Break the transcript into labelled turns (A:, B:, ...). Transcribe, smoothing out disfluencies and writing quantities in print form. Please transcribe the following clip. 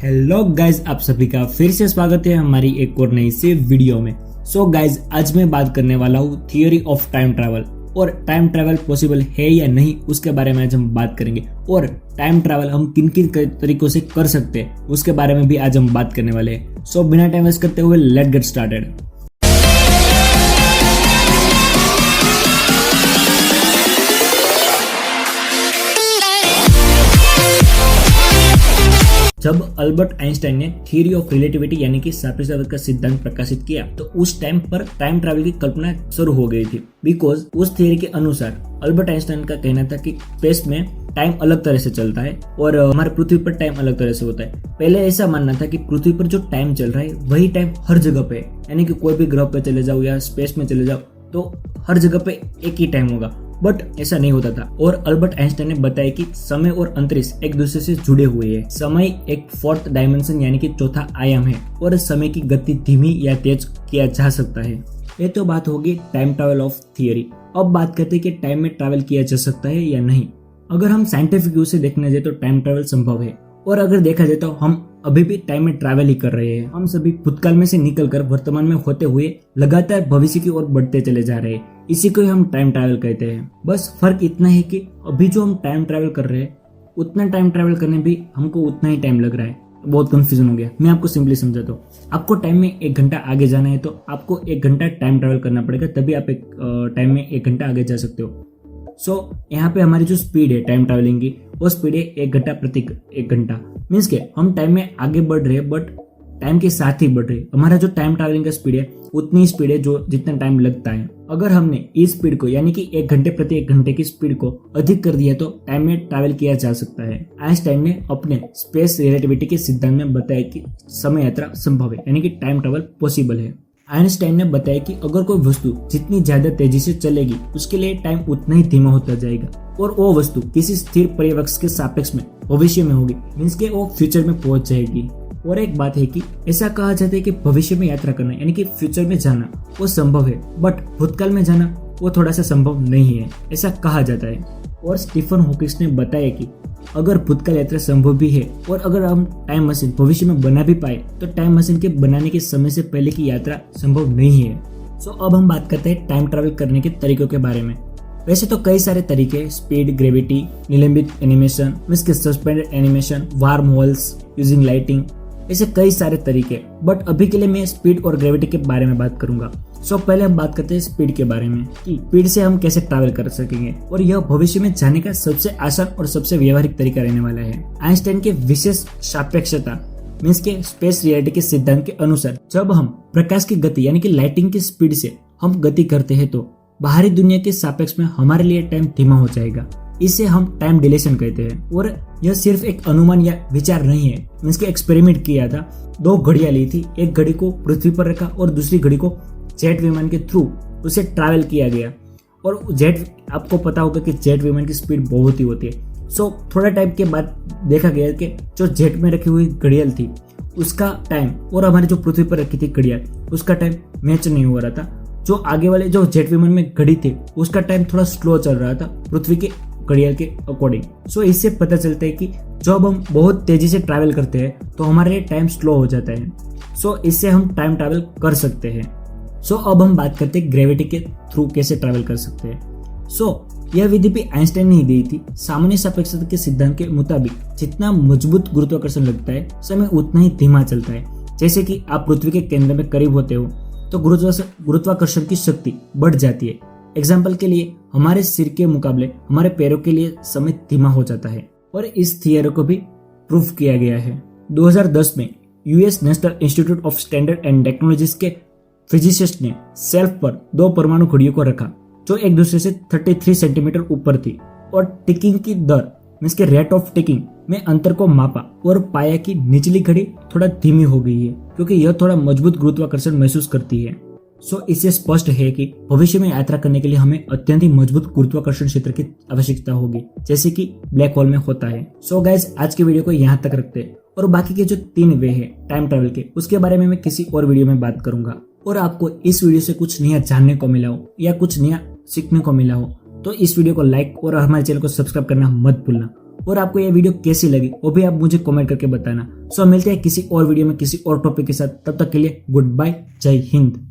A: Hello guys, आप सभी का फिर से स्वागत है हमारी एक और नई से वीडियो में। सो गाइज, आज मैं बात करने वाला हूँ थियोरी ऑफ टाइम ट्रैवल और टाइम ट्रैवल पॉसिबल है या नहीं उसके बारे में आज हम बात करेंगे। और टाइम ट्रैवल हम किन किन तरीकों से कर सकते हैं उसके बारे में भी आज हम बात करने वाले हैं। सो बिना टाइम वेस्ट करते हुए लेट्स गेट स्टार्टेड। जब अल्बर्ट आइंस्टाइन ने थ्योरी ऑफ रिलेटिविटी यानी कि सापेक्षतावाद का सिद्धांत प्रकाशित किया तो उस टाइम पर टाइम ट्रैवल की कल्पना शुरू हो गई थी। बिकॉज उस थ्योरी के अनुसार अल्बर्ट आइंस्टाइन का कहना था कि स्पेस में टाइम अलग तरह से चलता है और हमारे पृथ्वी पर टाइम अलग तरह से होता है। पहले ऐसा मानना था कि पृथ्वी पर जो टाइम चल रहा है वही टाइम हर जगह पे है, यानी कि कोई भी ग्रह पे चले जाओ या स्पेस में चले जाओ तो हर जगह पे एक ही टाइम होगा। बट ऐसा नहीं होता था और अल्बर्ट आइंस्टाइन ने बताया कि समय और अंतरिक्ष एक दूसरे से जुड़े हुए हैं। समय एक फोर्थ डायमेंशन यानी कि चौथा आयाम है और समय की गति धीमी या तेज किया जा सकता है। ये तो बात होगी टाइम ट्रैवल ऑफ थियरी। अब बात करते हैं कि टाइम में ट्रैवल किया जा सकता है या नहीं। अगर हम साइंटिफिक व्यू से देखने जाए तो टाइम ट्रैवल संभव है और अगर देखा जाए तो हम अभी भी टाइम में ट्रैवल ही कर रहे हैं। हम सभी भूतकाल में से निकलकर वर्तमान में होते हुए लगातार भविष्य की ओर बढ़ते चले जा रहे हैं। इसी को हम टाइम ट्रैवल कहते हैं। बस फर्क इतना है कि अभी जो हम टाइम ट्रैवल कर रहे हैं उतना टाइम ट्रैवल करने भी हमको उतना ही टाइम लग रहा है। बहुत कंफ्यूजन हो गया। मैं आपको सिंपली समझाता हूँ। आपको टाइम में 1 घंटा आगे जाना है तो आपको 1 घंटा टाइम ट्रैवल करना पड़ेगा, तभी आप एक टाइम में 1 घंटा आगे जा सकते हो। सो यहाँ पे हमारी जो स्पीड है टाइम ट्रैवलिंग की वो स्पीड है 1 घंटा प्रति 1 घंटा। मीन्स के हम टाइम में आगे बढ़ रहे हैं बट टाइम के साथ ही बढ़ रहे हैं। हमारा जो टाइम ट्रैवलिंग का स्पीड है उतनी स्पीड है जो जितना टाइम लगता है। अगर हमने इस स्पीड को यानी कि 1 घंटे प्रति 1 घंटे की स्पीड को अधिक कर दिया तो टाइम में ट्रैवल किया जा सकता है। आइंस्टाइन ने अपने स्पेस रिलेटिविटी के सिद्धांत में बताया कि समय यात्रा संभव है, यानी कि टाइम ट्रैवल पॉसिबल है। आइंस्टाइन ने बताया कि अगर कोई वस्तु जितनी ज्यादा तेजी से चलेगी उसके लिए टाइम उतना ही धीमा होता जाएगा और वो वस्तु किसी स्थिर परिवेश के सापेक्ष में भविष्य में होगी, मीन्स के वो फ्यूचर में पहुंच जाएगी। और एक बात है कि ऐसा कहा जाता है कि भविष्य में यात्रा करना यानी कि फ्यूचर में जाना वो संभव है बट भूतकाल में जाना वो थोड़ा सा संभव नहीं है, ऐसा कहा जाता है। और स्टीफन हॉकिंस ने बताया कि अगर भूतकाल यात्रा संभव भी है और अगर हम टाइम मशीन भविष्य में बना भी पाए तो टाइम मशीन के बनाने के समय से पहले की यात्रा संभव नहीं है। सो अब हम बात करते हैं टाइम ट्रैवल करने के तरीकों के बारे में। वैसे तो कई सारे तरीके, स्पीड, ग्रेविटी, निलंबित animation, suspended animation, warm holes, using lighting, ऐसे कई सारे तरीके। बट अभी के लिए मैं स्पीड और ग्रेविटी के बारे में बात करूंगा। सो पहले हम बात करते हैं स्पीड के बारे में कि स्पीड से हम कैसे ट्रैवल कर सकेंगे और यह भविष्य में जाने का सबसे आसान और सबसे व्यवहारिक तरीका रहने वाला है। आइंस्टाइन के विशेष सापेक्षता मीन्स के स्पेस रियलिटी के सिद्धांत के अनुसार जब हम प्रकाश की गति यानी कि लाइटिंग की स्पीड से हम गति करते हैं तो बाहरी दुनिया के सापेक्ष में हमारे लिए टाइम धीमा हो जाएगा। इसे हम टाइम डिलेशन कहते हैं और यह सिर्फ एक अनुमान या विचार नहीं है। मीन्स के एक्सपेरिमेंट किया था, 2 घड़ियां ली थी, एक घड़ी को पृथ्वी पर रखा और दूसरी घड़ी को जेट विमान के थ्रू उसे ट्रैवल किया गया। और जेट, आपको पता होगा कि जेट विमान की स्पीड बहुत ही होती है। सो थोड़ा टाइम के बाद देखा गया कि जो जेट में रखी हुई घड़ियाल थी उसका टाइम और हमारी जो पृथ्वी पर रखी थी घड़ियाल उसका टाइम मैच नहीं हो रहा था। जो आगे वाले जो जेट विमान में घड़ी थी उसका टाइम थोड़ा स्लो चल रहा था पृथ्वी के घड़ियाल के अकॉर्डिंग। सो इससे पता चलता है कि जब हम बहुत तेजी से ट्रैवल करते हैं तो हमारे लिए टाइम स्लो हो जाता है। सो इससे हम टाइम ट्रैवल कर सकते हैं। सो अब हम बात करते हैं ग्रेविटी के थ्रू कैसे ट्रैवल कर सकते हैं। सो यह विधि भी आइंस्टाइन ने ही दी थी। सामान्य सापेक्षता के सिद्धांत के मुताबिक जितना मजबूत गुरुत्वाकर्षण लगता है समय उतना ही धीमा चलता है। जैसे कि आप पृथ्वी के केंद्र में करीब होते हो तो गुरुत्वाकर्षण की शक्ति बढ़ जाती है। एग्जाम्पल के लिए हमारे सिर के मुकाबले हमारे पैरों के लिए समय धीमा हो जाता है और इस थियरी को भी प्रूफ किया गया है। 2010 में US national institute of standard and technologies के फिजिसिस्ट ने शेल्फ पर 2 परमाणु घड़ियों को रखा जो एक दूसरे से 33 सेंटीमीटर ऊपर थी और टिकिंग की दर मीन्स के रेट ऑफ टिकिंग में अंतर को मापा और पाया कि निचली घड़ी थोड़ा धीमी हो गई है क्योंकि यह थोड़ा मजबूत गुरुत्वाकर्षण महसूस करती है। सो इससे स्पष्ट है कि भविष्य में यात्रा करने के लिए हमें अत्यंत ही मजबूत गुरुत्वाकर्षण क्षेत्र की आवश्यकता होगी जैसे कि ब्लैक होल में होता है। सो गाइस, आज के वीडियो को यहाँ तक रखते हैं और बाकी के जो 3 वे है टाइम ट्रैवल के उसके बारे में मैं किसी और वीडियो में बात करूंगा। और आपको इस वीडियो से कुछ नया जानने को मिला हो या कुछ नया सीखने को मिला हो तो इस वीडियो को लाइक और हमारे चैनल को सब्सक्राइब करना मत भूलना। और आपको ये वीडियो कैसी लगी वो भी आप मुझे कमेंट करके बताना। सो मिलते हैं किसी और वीडियो में किसी और टॉपिक के साथ, तब तक के लिए गुड बाय, जय हिंद।